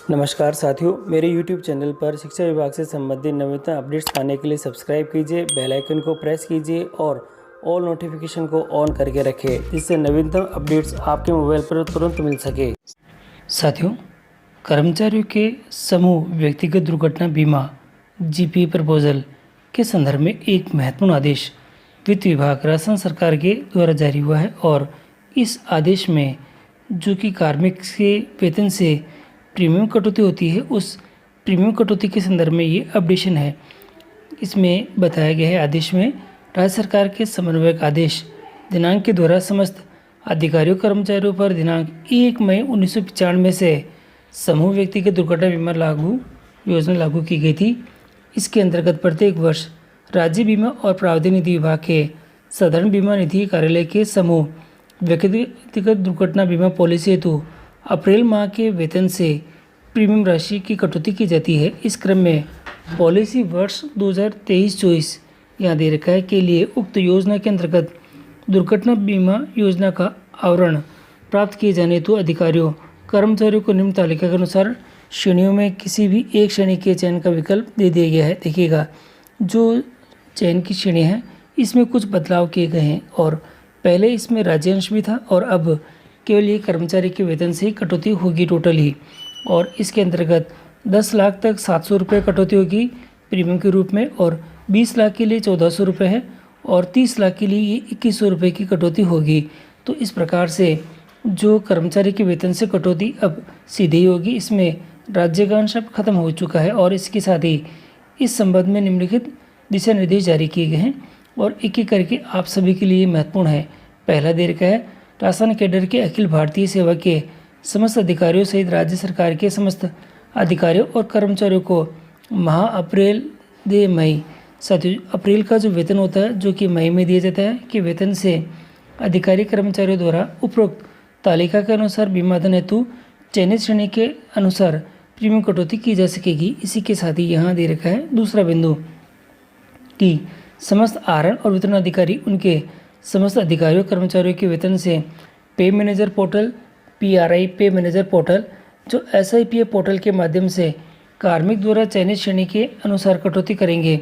नमस्कार साथियों, मेरे YouTube चैनल पर शिक्षा विभाग से संबंधित नवीनतम अपडेट्स पाने के लिए सब्सक्राइब कीजिए, बेल आइकन को प्रेस कीजिए और ऑल नोटिफिकेशन को ऑन करके रखें, जिससे नवीनतम अपडेट्स आपके मोबाइल पर तुरंत मिल सके। साथियों, कर्मचारियों के समूह व्यक्तिगत दुर्घटना बीमा जीपीए प्रपोजल के संदर्भ में एक महत्वपूर्ण आदेश वित्त विभाग राजस्थान सरकार के द्वारा जारी हुआ है और इस आदेश में जो कि कार्मिक के वेतन से प्रीमियम कटौती होती है, उस प्रीमियम कटौती के संदर्भ में ये अपडेशन है। इसमें बताया गया है आदेश में राज्य सरकार के समन्वयक आदेश दिनांक के द्वारा समस्त अधिकारियों कर्मचारियों पर दिनांक 1 मई 1995 से समूह व्यक्तिगत दुर्घटना बीमा योजना लागू की गई थी। इसके अंतर्गत प्रत्येक वर्ष राज्य बीमा और प्रावधान निधि विभाग के साधारण बीमा निधि कार्यालय के समूह व्यक्तिगत दुर्घटना बीमा पॉलिसी हेतु अप्रैल माह के वेतन से प्रीमियम राशि की कटौती की जाती है। इस क्रम में पॉलिसी वर्ष 2023-24 यहाँ दे रखा है के लिए उक्त योजना के अंतर्गत दुर्घटना बीमा योजना का आवरण प्राप्त किए जाने हेतु अधिकारियों कर्मचारियों को निम्न तालिका के अनुसार श्रेणियों में किसी भी एक श्रेणी के चयन का विकल्प दे दिया गया है। देखिएगा, जो चयन की श्रेणी है इसमें कुछ बदलाव किए गए हैं और पहले इसमें राज्यांश भी था और अब केवल ये कर्मचारी के वेतन से ही कटौती होगी टोटल ही। और इसके अंतर्गत 10 लाख तक 700 रुपये कटौती होगी प्रीमियम के रूप में और 20 लाख के लिए 1400 रुपये है और 30 लाख के लिए ये 2100 रुपये की कटौती होगी। तो इस प्रकार से जो कर्मचारी के वेतन से कटौती अब सीधे ही होगी। इसमें राज्य का अंश अब खत्म हो चुका है और इसके साथ ही इस संबंध में निम्नलिखित दिशा निर्देश जारी किए गए हैं और एक एक करके आप सभी के लिए महत्वपूर्ण है। पहला दे रखा है राजस्थान कैडर के अखिल भारतीय सेवा के समस्त अधिकारियों सहित राज्य सरकार के समस्त अधिकारियों और कर्मचारियों को माह अप्रैल दे मई साथियों अप्रैल का जो वेतन होता है जो कि मई में दिया जाता है कि वेतन से अधिकारी कर्मचारियों द्वारा उपरोक्त तालिका के अनुसार बीमा धन हेतु चयनित श्रेणी के अनुसार प्रीमियम कटौती की जा सकेगी। इसी के साथ ही यहाँ दे रखा है दूसरा बिंदु कि समस्त आहरण और वितरण अधिकारी उनके समस्त अधिकारियों कर्मचारियों के वेतन से पे मैनेजर पोर्टल PRI पे मैनेजर पोर्टल जो SIPA पोर्टल के माध्यम से कार्मिक द्वारा चयनित श्रेणी के अनुसार कटौती करेंगे।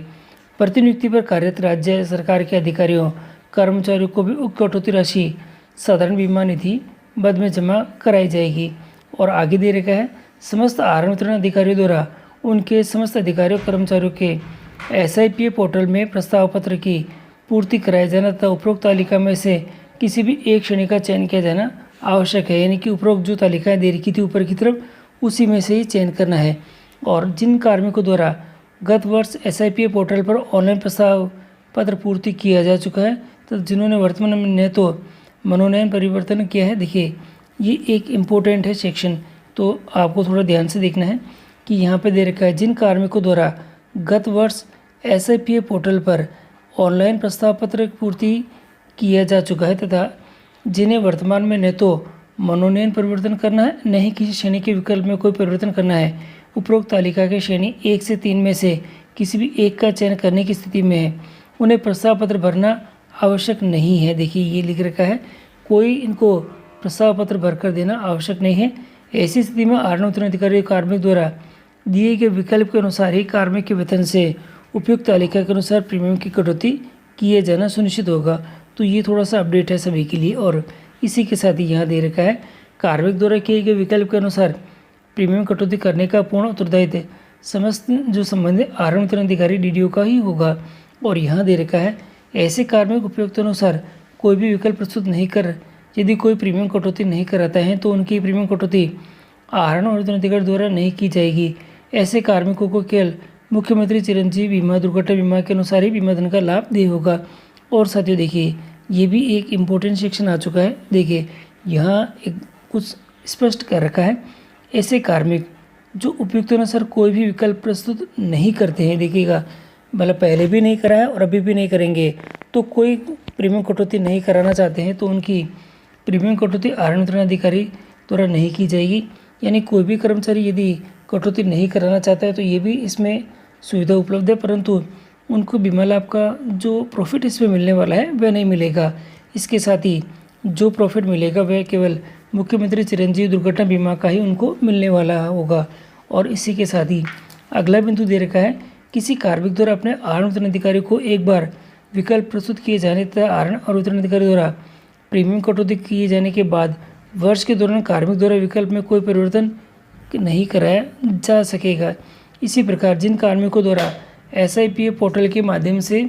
प्रतिनियुक्ति पर कार्यरत राज्य सरकार के अधिकारियों कर्मचारियों को भी उक्त कटौती राशि साधारण बीमा निधि बद में जमा कराई जाएगी। और आगे दे रखा है समस्त आहरण वितरण अधिकारियों द्वारा उनके समस्त अधिकारियों कर्मचारियों के SIPA पोर्टल में प्रस्ताव पत्र की पूर्ति कराया जाना तथा उपरोक्त तालिका में से किसी भी एक श्रेणी का चयन किया जाना आवश्यक है। यानी कि उपरोक्त जो तालिकाएं दे रखी थी ऊपर की तरफ उसी में से ही चयन करना है। और जिन कार्मिकों द्वारा गत वर्ष SIPA पोर्टल पर ऑनलाइन प्रस्ताव पत्र पूर्ति किया जा चुका है तो जिन्होंने वर्तमान में तो मनोनयन परिवर्तन किया है, देखिए ये एक इम्पोर्टेंट है सेक्शन, तो आपको थोड़ा ध्यान से देखना है कि यहाँ पे दे रखा है जिन कार्मिकों द्वारा गत वर्ष SIPA पोर्टल पर ऑनलाइन प्रस्ताव पत्र पूर्ति किया जा चुका है तथा जिन्हें वर्तमान में न तो मनोनयन परिवर्तन करना है न ही किसी श्रेणी के विकल्प में कोई परिवर्तन करना है, उपरोक्त तालिका के श्रेणी 1 से 3 में से किसी भी एक का चयन करने की स्थिति में है, उन्हें प्रस्ताव पत्र भरना आवश्यक नहीं है। देखिए ये लिख रखा है, कोई इनको प्रस्ताव पत्र भरकर देना आवश्यक नहीं है। ऐसी स्थिति में आहरण वितरण अधिकारी कार्मिक द्वारा दिए गए विकल्प के अनुसार ही कार्मिक के वेतन से उपयुक्त तालिका के अनुसार प्रीमियम की कटौती किए जाना सुनिश्चित होगा। तो ये थोड़ा सा अपडेट है सभी के लिए। और इसी के साथ ही यहाँ दे रखा है कार्मिक द्वारा किए गए विकल्प के अनुसार प्रीमियम कटौती करने का पूर्ण उत्तरदायित्व समस्त जो संबंधित आहरण वितरण अधिकारी DDO का ही होगा। और यहाँ दे रखा है ऐसे कार्मिक उपयुक्त अनुसार कोई भी विकल्प प्रस्तुत नहीं कर यदि कोई प्रीमियम कटौती नहीं कराता है तो उनकी प्रीमियम कटौती आहरण और वितरण अधिकारी द्वारा नहीं की जाएगी। ऐसे कार्मिकों को केवल मुख्यमंत्री चिरंजीवी बीमा दुर्घटना बीमा के अनुसार ही बीमा धन का लाभ दे होगा। और साथियों देखिए ये भी एक इम्पोर्टेंट सेक्शन आ चुका है। देखिए यहाँ एक कुछ स्पष्ट कर रखा है, ऐसे कार्मिक जो उपयुक्त अनुसार कोई भी विकल्प प्रस्तुत नहीं करते हैं, देखिएगा मतलब पहले भी नहीं करा है और अभी भी नहीं करेंगे, तो कोई प्रीमियम कटौती नहीं कराना चाहते हैं तो उनकी प्रीमियम कटौती आहरण वितरण अधिकारी द्वारा नहीं की जाएगी। यानी कोई भी कर्मचारी यदि कटौती नहीं कराना चाहता है तो ये भी इसमें सुविधा उपलब्ध है, परंतु उनको बीमा लाभ का जो प्रॉफिट इसमें मिलने वाला है वह नहीं मिलेगा। इसके साथ ही जो प्रॉफिट मिलेगा वह केवल मुख्यमंत्री चिरंजीवी दुर्घटना बीमा का ही उनको मिलने वाला होगा। और इसी के साथ ही अगला बिंदु दे रखा है, किसी कार्मिक द्वारा अपने आहरण वितरण अधिकारी को एक बार विकल्प प्रस्तुत किए जाने तथा आहरण और वितरण अधिकारी द्वारा प्रीमियम कटौती किए जाने के बाद वर्ष के दौरान कार्मिक द्वारा विकल्प में कोई परिवर्तन नहीं कराया जा सकेगा। इसी प्रकार जिन कार्मिकों द्वारा SIPA पोर्टल के माध्यम से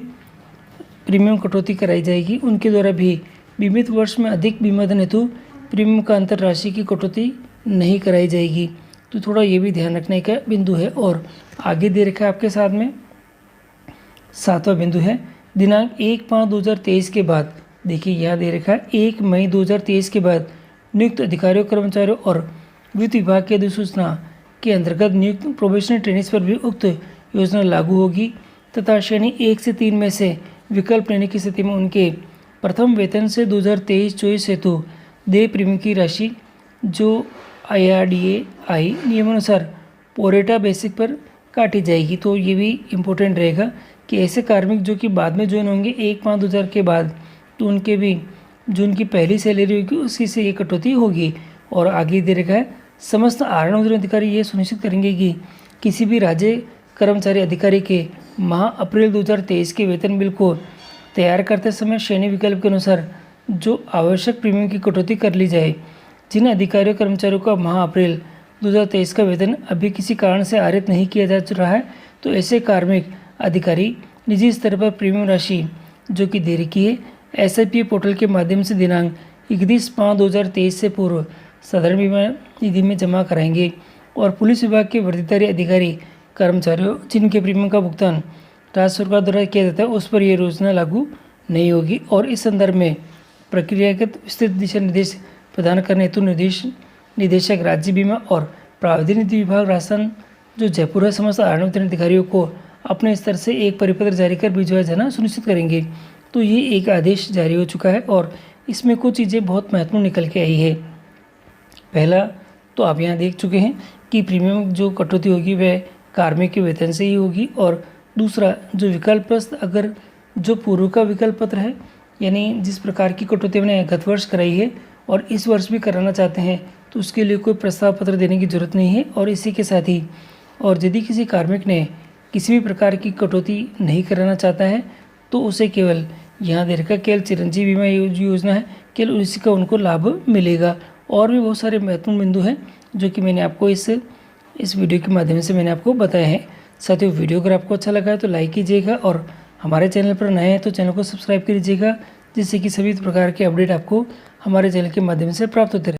प्रीमियम कटौती कराई जाएगी, उनके द्वारा भी बीमित वर्ष में अधिक बीमा धन हेतु प्रीमियम का अंतर राशि की कटौती नहीं कराई जाएगी। तो थोड़ा ये भी ध्यान रखने का बिंदु है। और आगे दे रखा है आपके साथ में 7वां बिंदु है, दिनांक 1/5/2023 के बाद, देखिए यहाँ दे रखा है 1 मई 2023 के बाद नियुक्त अधिकारियों, कर्मचारियों और वित्त विभाग की अधिसूचना के अंतर्गत नियुक्त प्रोबेशनरी ट्रेनिंग्स पर भी उक्त योजना लागू होगी तथा श्रेणी 1 से 3 में से विकल्प लेने की स्थिति में उनके प्रथम वेतन से 2023-24 हेतु देय प्रीमियम की राशि जो IRDAI नियमानुसार पोरेटा बेसिक पर काटी जाएगी। तो ये भी इम्पोर्टेंट रहेगा कि ऐसे कार्मिक जो कि बाद में ज्वाइन होंगे 1/5/2000 के बाद, तो उनके भी जो उनकी पहली सैलरी होगी उसी से ये कटौती होगी। और आगे दे रखा है, समस्त आहरण वितरण अधिकारी ये सुनिश्चित करेंगे कि किसी भी राज्य कर्मचारी अधिकारी के माह अप्रैल 2023 के वेतन बिल को तैयार करते समय श्रेणी विकल्प के अनुसार जो आवश्यक प्रीमियम की कटौती कर ली जाए। जिन अधिकारियों कर्मचारियों का माह अप्रैल 2023 का वेतन अभी किसी कारण से आरित नहीं किया जा रहा है, तो ऐसे कार्मिक अधिकारी निजी स्तर पर प्रीमियम राशि जो कि दे रखी है SIPA पोर्टल के माध्यम से दिनांक 31/5/2023 से पूर्व साधारण बीमा निधि में जमा कराएंगे। और पुलिस विभाग के वर्दीधारी अधिकारी कर्मचारियों जिनके प्रीमियम का भुगतान राज्य सरकार द्वारा किया जाता है, उस पर यह योजना लागू नहीं होगी। और इस संदर्भ में प्रक्रियागत विस्तृत दिशा निर्देश प्रदान करने हेतु निदेशक राज्य बीमा और प्रावधान नीति विभाग राजस्थान जो जयपुर है समस्त आहरण वितरण अधिकारियों को अपने स्तर से एक परिपत्र जारी कर भिजवाया जाना सुनिश्चित करेंगे। तो ये एक आदेश जारी हो चुका है और इसमें कुछ चीज़ें बहुत महत्वपूर्ण निकल के आई है। पहला तो आप यहाँ देख चुके हैं कि प्रीमियम जो कटौती होगी वह कार्मिक के वेतन से ही होगी। और दूसरा जो विकल्प प्रस्त, अगर जो पूर्व का विकल्प पत्र है यानी जिस प्रकार की कटौती हमने गत वर्ष कराई है और इस वर्ष भी कराना चाहते हैं, तो उसके लिए कोई प्रस्ताव पत्र देने की जरूरत नहीं है। और इसी के साथ ही और यदि किसी कार्मिक ने किसी भी प्रकार की कटौती नहीं कराना चाहता है, तो उसे केवल यहाँ दे रखा केवल चिरंजीवी बीमा योजना है, केवल उसी का उनको लाभ मिलेगा। और भी बहुत सारे महत्वपूर्ण बिंदु हैं जो कि मैंने आपको इस वीडियो के माध्यम से मैंने आपको बताया है। साथियों, वीडियो अगर आपको अच्छा लगा है तो लाइक कीजिएगा और हमारे चैनल पर नए हैं तो चैनल को सब्सक्राइब कीजिएगा, जिससे कि सभी प्रकार के अपडेट आपको हमारे चैनल के माध्यम से प्राप्त होते रहे।